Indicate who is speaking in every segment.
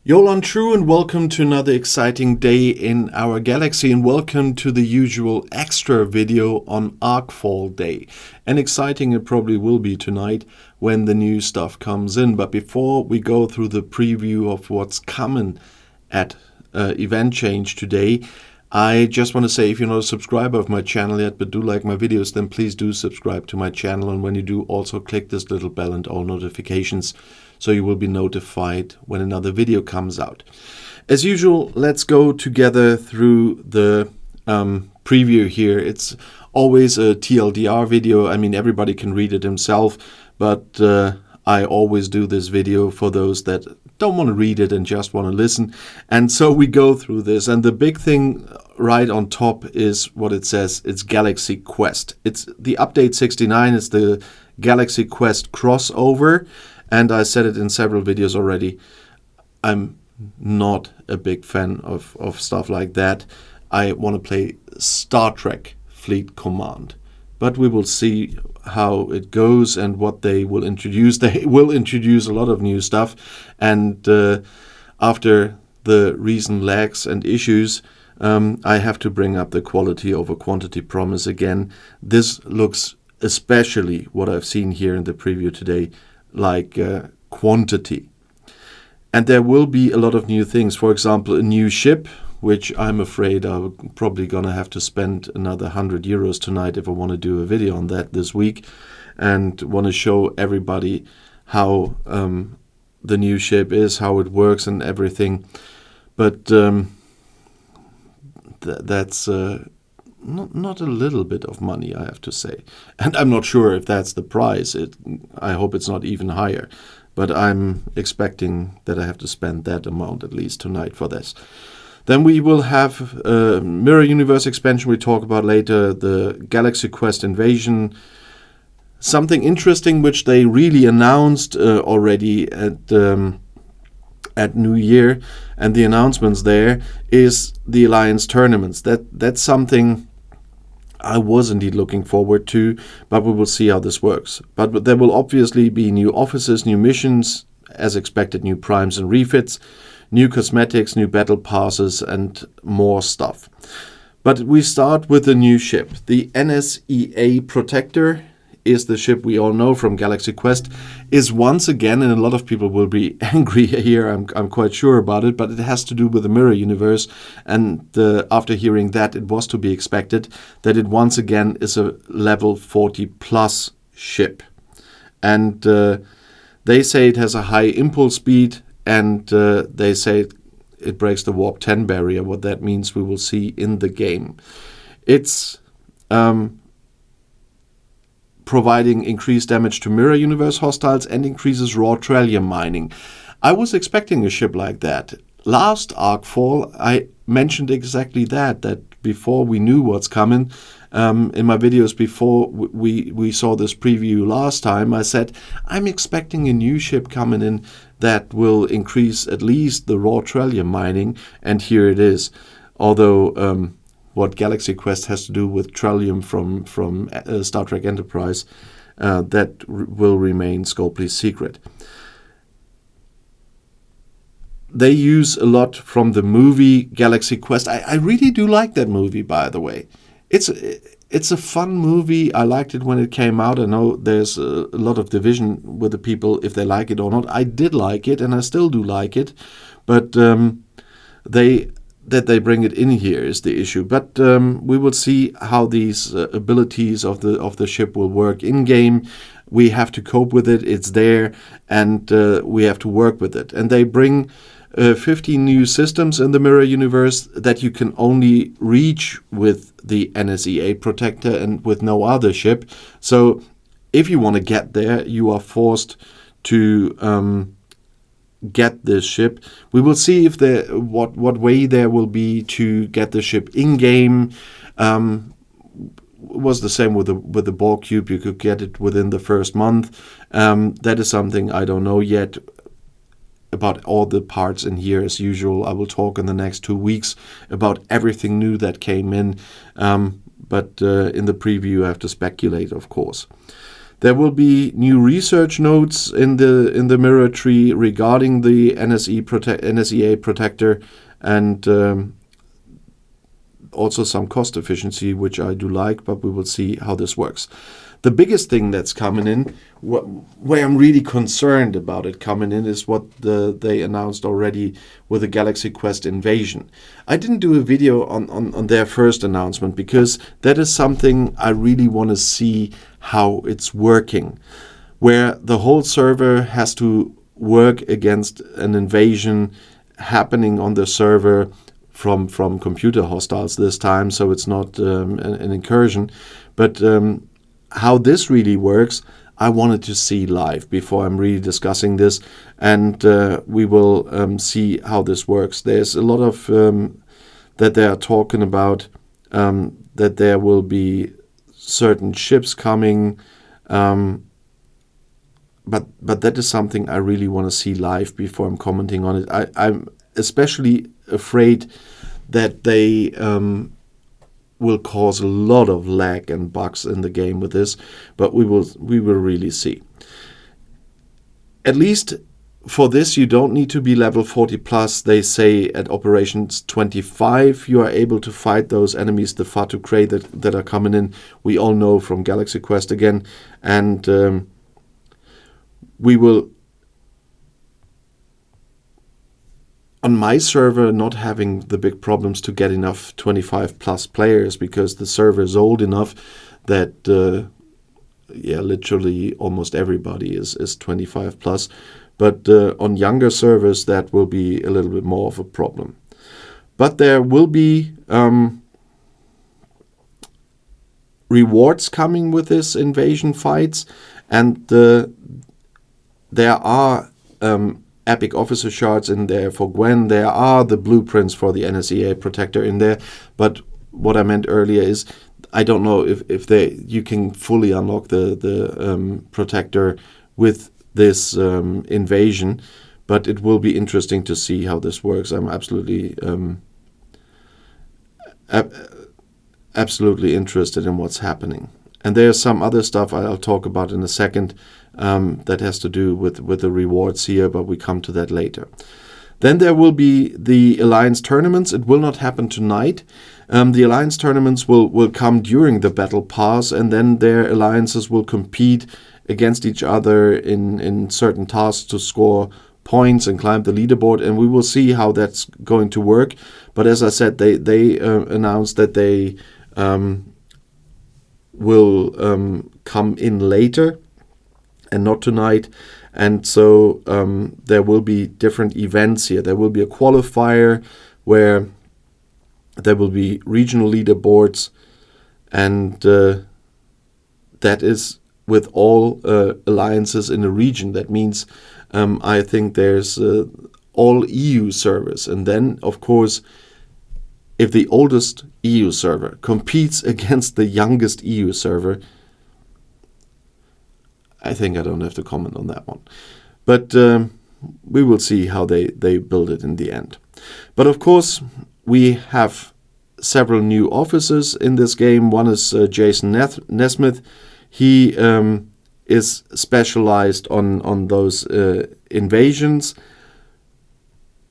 Speaker 1: Yolan True, and welcome to another exciting day in our galaxy, and welcome to the usual extra video on Arcfall Day. And exciting it probably will be tonight when the new stuff comes in. But before we go through the preview of what's coming at Event Change today, I just want to say, if you're not a subscriber of my channel yet but do like my videos, then please do subscribe to my channel. And when you do, also click this little bell and all notifications, so you will be notified when another video comes out. As usual, let's go together through the preview here. It's always a TLDR video. I mean, everybody can read it himself, but I always do this video for those that don't want to read it and just want to listen. And so we go through this. And the big thing right on top is what it says. It's Galaxy Quest. It's the update 69. It's the Galaxy Quest crossover. And I said it in several videos already. I'm not a big fan of stuff like that. I want to play Star Trek Fleet Command. But we will see how it goes and what they will introduce. They will introduce a lot of new stuff. And after the recent lags and issues, I have to bring up the quality over quantity promise again. This looks, especially what I've seen here in the preview today, like quantity. And there will be a lot of new things. For example, a new ship, which I'm afraid I'm probably going to have to spend another €100 tonight if I want to do a video on that this week, and want to show everybody how the new ship is, how it works and everything. But that's not a little bit of money, I have to say. And I'm not sure if that's the price. I hope it's not even higher. But I'm expecting that I have to spend that amount at least tonight for this. Then we will have Mirror Universe expansion we talk about later, the Galaxy Quest Invasion. Something interesting which they really announced already at New Year, and the announcements there is the Alliance tournaments. That's something I was indeed looking forward to, but we will see how this works. But there will obviously be new offices, new missions, as expected, new primes and refits, new cosmetics, new battle passes, and more stuff. But we start with the new ship. The NSEA Protector is the ship we all know from Galaxy Quest, is once again, and a lot of people will be angry here, I'm quite sure about it, but it has to do with the Mirror Universe, and after hearing that, it was to be expected that it once again is a level 40 plus ship. And they say it has a high impulse speed, and they say it breaks the warp 10 barrier. What that means we will see in the game. It's providing increased damage to Mirror Universe hostiles and increases raw Trellium mining. I was expecting a ship like that. Last Arcfall, I mentioned exactly that before we knew what's coming, in my videos before we saw this preview last time, I said, I'm expecting a new ship coming in that will increase at least the raw Trellium mining, and here it is. Although what Galaxy Quest has to do with Trellium from Star Trek Enterprise, that will remain Scopely's secret. They use a lot from the movie Galaxy Quest. I really do like that movie, by the way. It's a fun movie. I liked it when it came out. I know there's a lot of division with the people if they like it or not. I did like it, and I still do like it. But that they bring it in here is the issue. But we will see how these abilities of the ship will work in game. We have to cope with it. It's there, and we have to work with it. And they bring 15 new systems in the Mirror Universe that you can only reach with the NSEA Protector and with no other ship. So if you want to get there, you are forced to get this ship. We will see if what way there will be to get the ship in game. Was the same with the Borg cube. You could get it within the first month. That is something I don't know yet about all the parts in here. As usual, I will talk in the next 2 weeks about everything new that came in. But in the preview, I have to speculate, of course. There will be new research notes in the mirror tree regarding the NSEA protector, and also some cost efficiency, which I do like, but we will see how this works. The biggest thing that's coming in, where I'm really concerned about it coming in, is what they announced already with the Galaxy Quest Invasion. I didn't do a video on their first announcement because that is something I really want to see how it's working, where the whole server has to work against an invasion happening on the server from computer hostiles this time, so it's not an incursion. But how this really works, I wanted to see live before I'm really discussing this, and we will see how this works. There's a lot of that they are talking about, that there will be certain ships coming, but that is something I really want to see live before I'm commenting on it. I'm especially afraid that they will cause a lot of lag and bugs in the game with this, but we will really see. At least for this, you don't need to be level 40 plus. They say at operations 25 you are able to fight those enemies, the Fatu Cray that are coming in. We all know from Galaxy Quest again, and we will, on my server, not having the big problems to get enough 25 plus players, because the server is old enough that literally almost everybody is 25 plus. But on younger servers, that will be a little bit more of a problem. But there will be rewards coming with this invasion fights, and there are epic officer shards in there for Gwen. There are the blueprints for the NSEA protector in there. But what I meant earlier is, I don't know if you can fully unlock the protector with this invasion, but it will be interesting to see how this works. I'm absolutely absolutely interested in what's happening. And there's some other stuff I'll talk about in a second that has to do with the rewards here, but we come to that later. Then there will be the Alliance tournaments. It will not happen tonight. The Alliance tournaments will come during the Battle Pass, and then their alliances will compete against each other in certain tasks to score points and climb the leaderboard, and we will see how that's going to work. But as I said, they announced that they will come in later and not tonight. And so there will be different events here. There will be a qualifier where there will be regional leaderboards, and that is with all alliances in the region. That means I think there's all EU servers. And then, of course, if the oldest EU server competes against the youngest EU server, I think I don't have to comment on that one. But we will see how they build it in the end. But of course, we have several new officers in this game. One is Jason Nesmith. He is specialized on those invasions.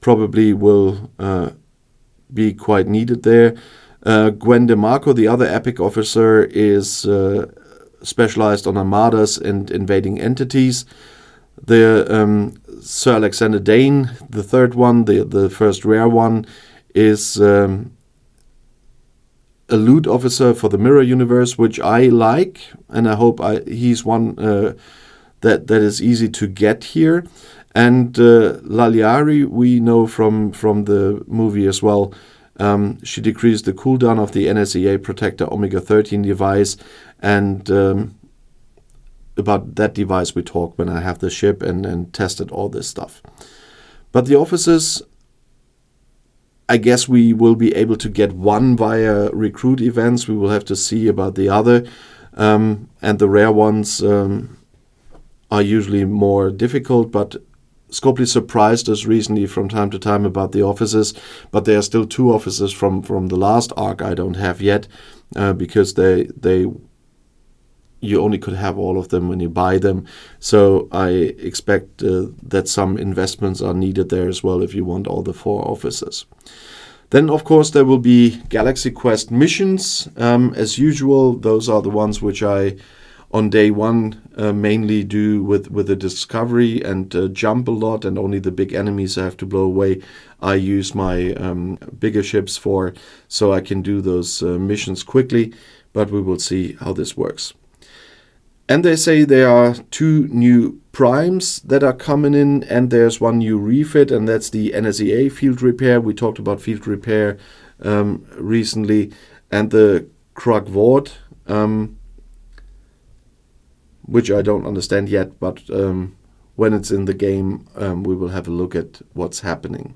Speaker 1: Probably will be quite needed there. Gwen DeMarco, the other epic officer, is specialized on armadas and invading entities. The Sir Alexander Dane, the third one, the first rare one, is a loot officer for the Mirror Universe, which I like, and I hope he's one that is easy to get here. And Laliari, we know from the movie as well. She decreased the cooldown of the NSEA Protector Omega-13 device, and about that device we talked when I have the ship and tested all this stuff. But the officers, I guess we will be able to get one via recruit events. We will have to see about the other. And the rare ones are usually more difficult, but Scopely surprised us recently from time to time about the officers, but there are still two officers from the last arc I don't have yet, because they you only could have all of them when you buy them. So I expect that some investments are needed there as well if you want all the 4 officers. Then, of course, there will be Galaxy Quest missions. As usual, those are the ones which I, on day 1, mainly do with the discovery and jump a lot, and only the big enemies I have to blow away I use my bigger ships for, so I can do those missions quickly, but we will see how this works. And they say there are 2 new primes that are coming in, and there's 1 new refit, and that's the NSEA field repair. We talked about field repair recently, and the Kragvord, which I don't understand yet, but when it's in the game, we will have a look at what's happening.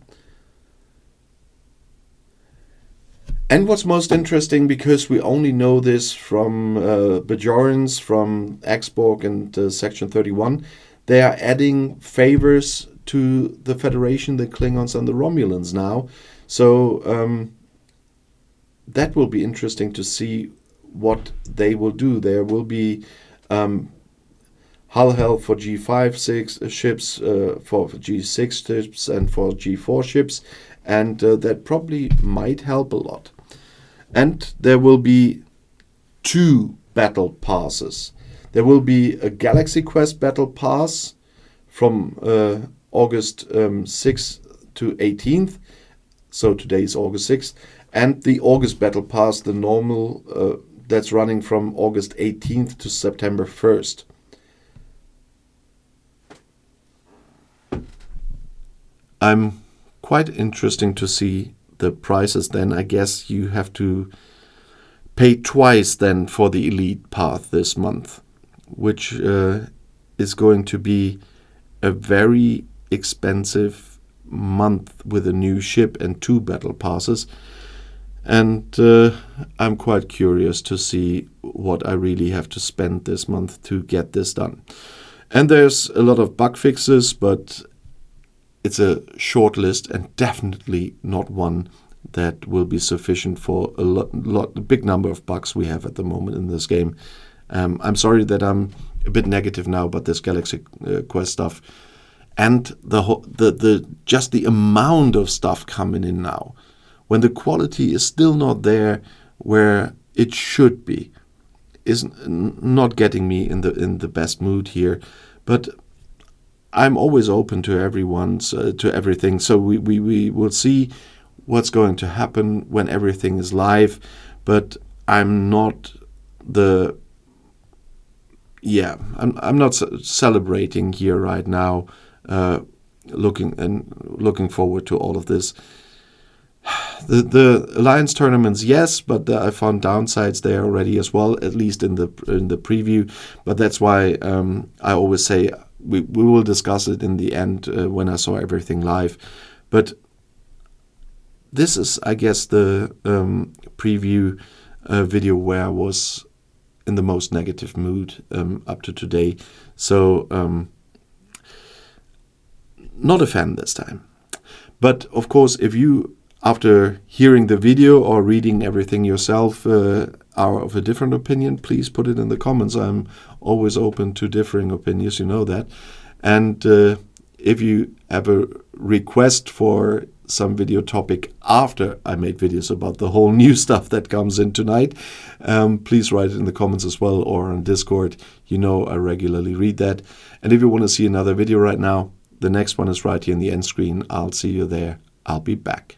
Speaker 1: And what's most interesting, because we only know this from Bajorans, from Xborg and Section 31, they are adding favors to the Federation, the Klingons and the Romulans now. So that will be interesting to see what they will do. There will be hull health for G5 ships, for G6 ships and for G4 ships, and that probably might help a lot. And there will be 2 battle passes. There will be a Galaxy Quest battle pass from August 6th to 18th. So today is August 6th. And the August battle pass, the normal, that's running from August 18th to September 1st. I'm quite interesting to see the prices. Then I guess you have to pay twice then for the elite path this month, which is going to be a very expensive month with a new ship and 2 battle passes. And I'm quite curious to see what I really have to spend this month to get this done. And there's a lot of bug fixes, but it's a short list and definitely not one that will be sufficient for a big number of bugs we have at the moment in this game. I'm sorry that I'm a bit negative now about this Galaxy Quest stuff, and just the amount of stuff coming in now, when the quality is still not there where it should be, is not getting me in the best mood here. But I'm always open to everything. So we will see what's going to happen when everything is live. But I'm not I'm not celebrating here right now. Looking forward to all of this. The Alliance tournaments, yes, but I found downsides there already as well, at least in the preview. But that's why I always say we will discuss it in the end when I saw everything live. But this is, I guess, the preview video where I was in the most negative mood up to today. So not a fan this time. But of course, if you, after hearing the video or reading everything yourself, are of a different opinion, please put it in the comments. I'm always open to differing opinions, you know that. And if you have a request for some video topic after I made videos about the whole new stuff that comes in tonight, please write it in the comments as well, or on Discord. You know I regularly read that. And if you want to see another video right now, the next one is right here in the end screen. I'll see you there. I'll be back.